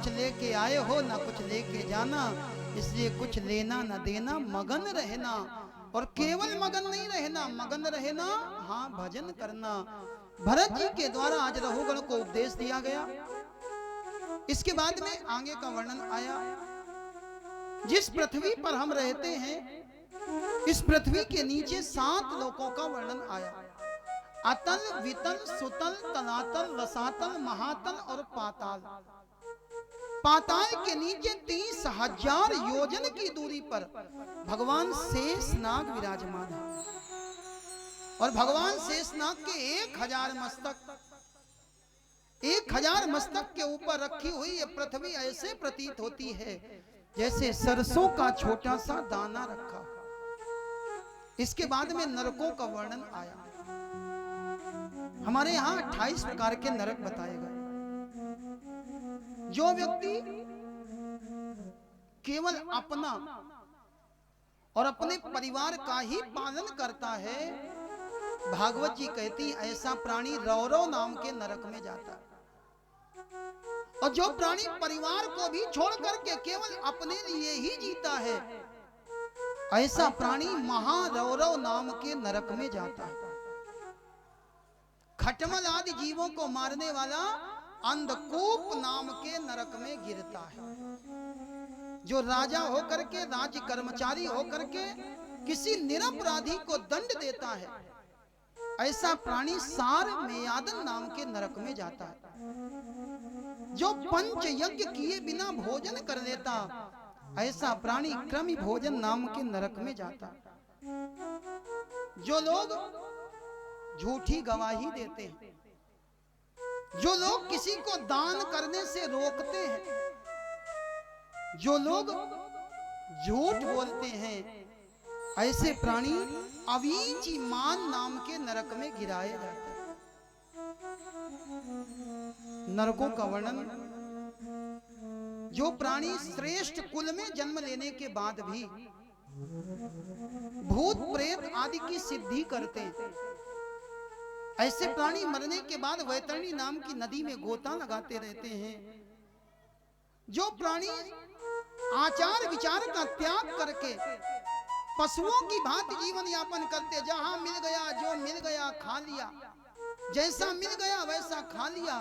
कुछ लेके आए हो ना कुछ लेके जाना, इसलिए कुछ लेना न देना, मगन रहना। और केवल मगन नहीं रहना, मगन रहना हाँ भजन करना। भरत जी के द्वारा आज रहुगण को उपदेश दिया गया। इसके बाद में आगे का वर्णन आया। जिस पृथ्वी पर हम रहते हैं, इस पृथ्वी के नीचे 7 लोकों का वर्णन आया। अतल, वितल, सुतल, तलातल, रसातल, महातल और पाताल। पाताल के नीचे 30,000 योजन की दूरी पर भगवान शेषनाग विराजमान है। और भगवान शेषनाग के 1000 मस्तक, 1000 मस्तक के ऊपर रखी हुई ये पृथ्वी ऐसे प्रतीत होती है जैसे सरसों का छोटा सा दाना रखा। इसके बाद में नरकों का वर्णन आया। हमारे यहां 28 प्रकार के नरक बताए गए। जो व्यक्ति केवल अपना और अपने परिवार का ही पालन करता है, भागवत जी कहती ऐसा प्राणी रौरव नाम के नरक में जाता है। और जो प्राणी परिवार को भी छोड़ करके केवल अपने लिए ही जीता है, ऐसा प्राणी महारौरव नाम के नरक में जाता है। खटमल आदि जीवों को मारने वाला अंधकूप नाम के नरक में गिरता है। जो राजा होकर के, राज्य कर्मचारी होकर के किसी निरपराधी को दंड देता है, ऐसा प्राणी सार मेयादन नाम के नरक में जाता है। जो पंच यज्ञ किए बिना भोजन कर लेता, ऐसा प्राणी क्रमी भोजन नाम के नरक में जाता है। जो लोग झूठी गवाही देते हैं, जो लोग किसी को दान करने से रोकते हैं, जो लोग झूठ बोलते हैं, ऐसे प्राणी अवीचीमान नाम के नरक में गिराए जाते हैं। नरकों का वर्णन। जो प्राणी श्रेष्ठ कुल में जन्म लेने के बाद भी भूत प्रेत आदि की सिद्धि करते हैं, ऐसे प्राणी मरने के बाद वैतरणी नाम की नदी में गोता लगाते रहते हैं। जो प्राणी आचार विचार का त्याग करके पशुओं की भांति जीवन यापन करते, जहां मिल गया जो मिल गया खा लिया, जैसा मिल गया वैसा खा लिया,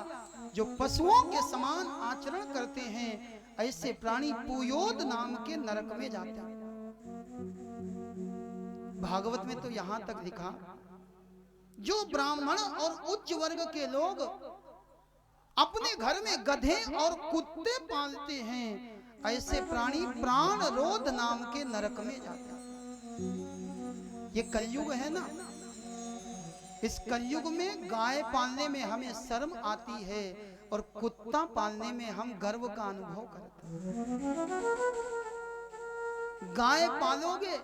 जो पशुओं के समान आचरण करते हैं, ऐसे प्राणी पुयोद नाम के नरक में जाते हैं। भागवत में तो यहां तक लिखा, जो ब्राह्मण और उच्च वर्ग के लोग अपने घर में गधे और कुत्ते पालते हैं, ऐसे प्राणी प्राण रोध नाम के नरक में जाते हैं। ये कलयुग है ना, इस कलयुग में गाय पालने में हमें शर्म आती है और कुत्ता पालने में हम गर्व का अनुभव करते हैं। गाय पालोगे,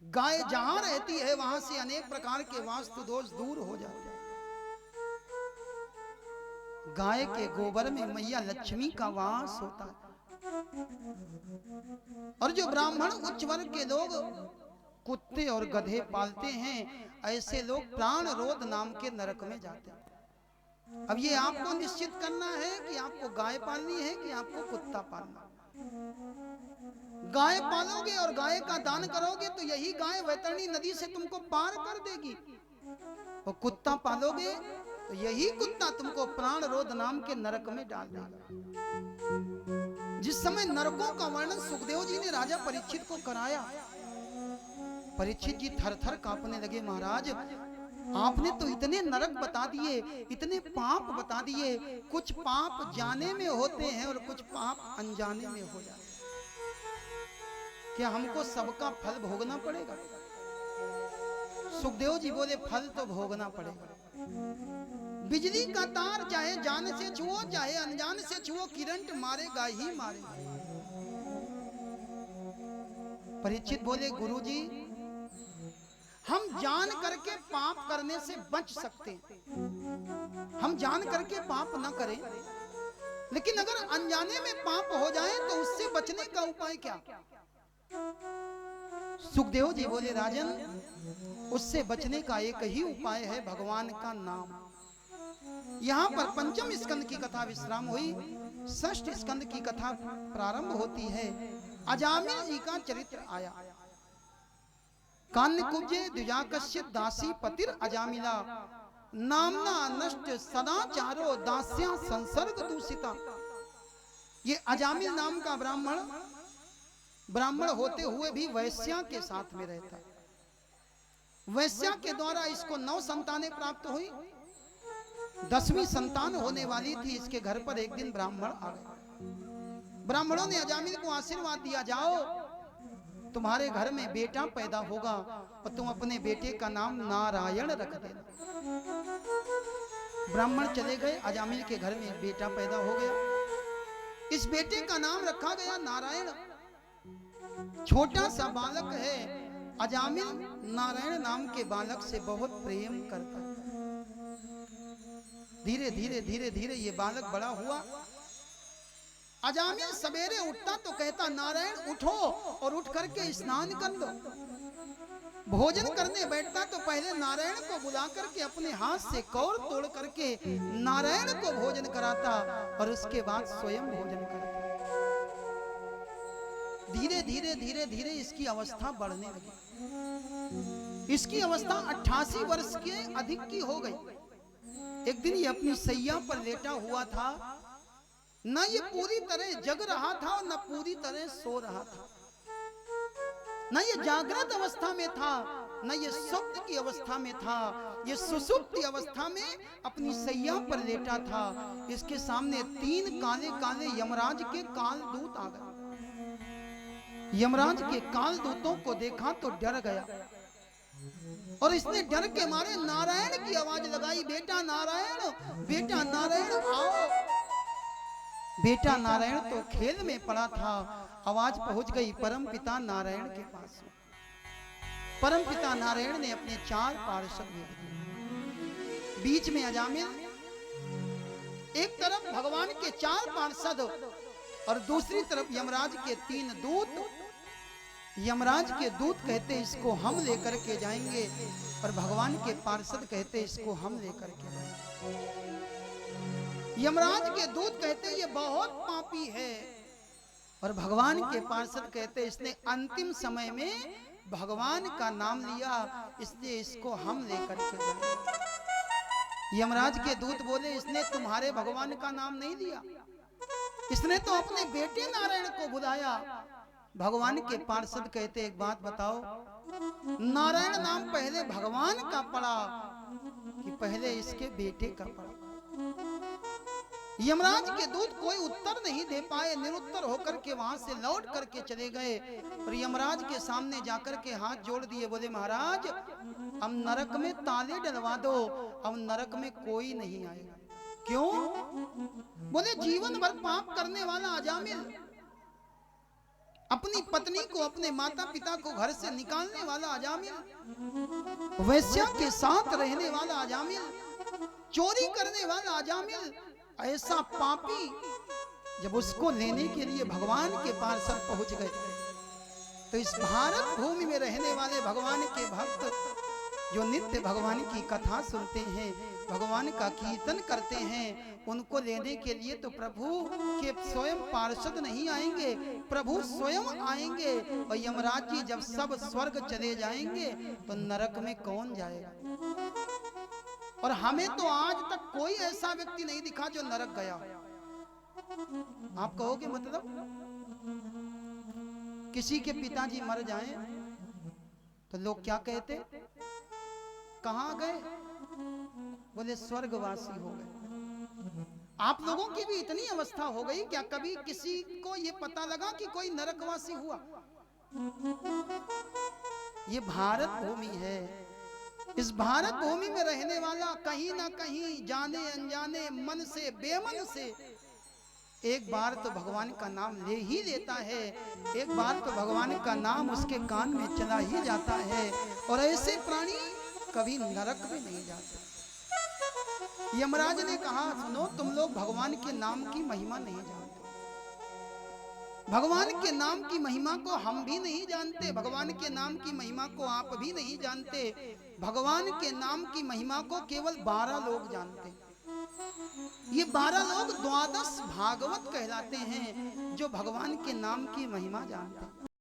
गाय जहां रहती है वहां से अनेक प्रकार के वास्तु दोष दूर हो जाते हैं। गाय के गोबर में मैया लक्ष्मी का वास होता है। और जो ब्राह्मण उच्च वर्ग के लोग कुत्ते और गधे पालते हैं, ऐसे लोग प्राण रोध नाम के नरक में जाते हैं। अब ये आपको निश्चित करना है कि आपको गाय पालनी है कि आपको कुत्ता पालना। गाय पालोगे और गाय का दान करोगे तो यही गाय वैतरणी नदी से तुमको पार कर देगी, और कुत्ता पालोगे तो यही कुत्ता तुमको प्राण रोध नाम के नरक में डाल देगा। जिस समय नरकों का वर्णन सुखदेव जी ने राजा परीक्षित को कराया, परीक्षित जी थर-थर कांपने लगे। महाराज, आपने तो इतने नरक बता दिए, इतने पाप बता दिए। कुछ पाप जाने में होते हैं और कुछ पाप अनजाने में हो जाते हैं। क्या हमको सबका फल भोगना पड़ेगा? सुखदेव जी बोले, फल तो भोगना पड़ेगा। बिजली का तार चाहे जान से छुओ चाहे अनजान से छुओ, करंट मारेगा ही मारेगा। परीक्षित बोले, गुरुजी, हम जान करके पाप करने से बच सकते हैं, हम जान करके पाप ना करें, लेकिन अगर अनजाने में पाप हो जाए तो उससे बचने का उपाय क्या? सुखदेव जी बोले, राजन, उससे बचने का एक ही उपाय है, भगवान का नाम। यहां पर पंचम स्कंद की कथा विश्राम हुई। षष्ठ स्कंद की कथा प्रारंभ होती है। अजामिल जी का चरित्र आया। कान्य कुब्जे द्विजाकस्य दासी पतिर अजामिला, नामना नष्ट सदाचारो दास्या संसर्ग दूषिता। ये अजामिल नाम का ब्राह्मण होते हुए भी वैश्या के साथ में रहता। वैश्या के द्वारा इसको 9 संतानें प्राप्त हुई। 10वीं संतान होने वाली थी। इसके घर पर एक दिन ब्राह्मण आ गए। ब्राह्मणों ने अजामिल को आशीर्वाद दिया, जाओ तुम्हारे घर में बेटा पैदा होगा और तुम अपने बेटे का नाम नारायण रख देना। ब्राह्मण चले गए। अजामिल के घर में बेटा पैदा हो गया। इस बेटे का नाम रखा गया नारायण। छोटा सा बालक है। अजामिल नारायण नाम के बालक से बहुत प्रेम करता है। धीरे धीरे धीरे धीरे ये बालक बड़ा हुआ। अजामिल सवेरे उठता तो कहता, नारायण उठो और उठ करके स्नान कर लो। भोजन करने बैठता तो पहले नारायण को बुला करके अपने हाथ से कौर तोड़ करके नारायण को भोजन कराता और उसके बाद स्वयं भोजन करता। धीरे धीरे धीरे धीरे इसकी अवस्था बढ़ने लगी। इसकी अवस्था 88 वर्ष के अधिक की हो गई। एक दिन ये अपनी सैया पर लेटा हुआ था। न ये पूरी तरह जग रहा था और न पूरी तरह सो रहा था। न ये जागृत अवस्था में था, न ये स्वप्न की अवस्था में था। ये सुषुप्ति अवस्था में अपनी सैया पर लेटा था। इसके सामने 3 काले काले यमराज के काल दूत आ गए। यमराज के काल दूतों को देखा तो डर गया और इसने डर के मारे नारायण की आवाज लगाई, बेटा नारायण, बेटा नारायण आओ। बेटा नारायण तो खेल में पड़ा था। आवाज पहुंच गई परम पिता नारायण के पास। परम पिता नारायण ने अपने 4 पार्षद भेज दिए। बीच में अजामिल, एक तरफ भगवान के 4 पार्षद और दूसरी तरफ यमराज के 3 दूत। यमराज के दूत कहते इसको हम लेकर के जाएंगे और भगवान के पार्षद कहते इसको हम लेकर के जाएंगे। यमराज के दूत कहते ये बहुत पापी है और भगवान के पार्षद कहते इसने अंतिम समय में भगवान का नाम लिया, इसलिए इसको हम लेकर के जाएंगे। यमराज के दूत बोले, इसने तुम्हारे भगवान का नाम नहीं लिया, इसने तो अपने बेटे नारायण को बुलाया। भगवान के पार्षद कहते एक बात बताओ, नारायण नाम पहले भगवान का पड़ा कि पहले इसके बेटे का पड़ा? यमराज के दूत कोई उत्तर नहीं दे पाए। निरुत्तर होकर के वहां से लौट करके चले गए और यमराज के सामने जाकर के हाथ जोड़ दिए। बोले, महाराज अब नरक में ताले डलवा दो, अब नरक में कोई नहीं आएगा। क्यों? बोले, जीवन भर पाप करने वाला अजामिल, अपनी पत्नी को, अपने माता पिता को घर से निकालने वाला अजामिल, वैश्या के साथ रहने वाला अजामिल, चोरी करने वाला अजामिल, ऐसा पापी जब उसको लेने के लिए भगवान के पार्षद पहुंच गए तो इस भारत भूमि में रहने वाले भगवान के भक्त जो नित्य भगवान की कथा सुनते हैं, भगवान का कीर्तन करते हैं, उनको लेने के लिए तो प्रभु के स्वयं पार्षद नहीं आएंगे, प्रभु स्वयं आएंगे। और यमराज जी जब सब स्वर्ग चले जाएंगे तो नरक में कौन जाएगा? और हमें तो आज तक कोई ऐसा व्यक्ति नहीं दिखा जो नरक गया। आप कहोगे मतलब किसी के पिताजी मर जाएं तो लोग क्या कहते, कहां गए? बोले स्वर्गवासी हो गए। आप लोगों की भी इतनी अवस्था हो गई क्या? कभी किसी को ये पता लगा कि कोई नरकवासी हुआ? ये भारत भूमि है। इस भारत भूमि में रहने वाला कहीं ना कहीं जाने अनजाने मन से बेमन से एक बार तो भगवान का नाम ले ही लेता है, एक बार तो भगवान का नाम उसके कान में चला ही जाता है। और ऐसे प्राणी कभी नरक में नहीं जाते। यमराज ने कहा, सुनो, तुम लोग भगवान के नाम की महिमा नहीं जानते। भगवान के नाम की महिमा को हम भी नहीं जानते, भगवान के नाम की महिमा को आप भी नहीं जानते। भगवान के नाम की महिमा को केवल 12 लोग जानते। ये 12 लोग द्वादश भागवत कहलाते हैं, जो भगवान के नाम की महिमा जानते हैं।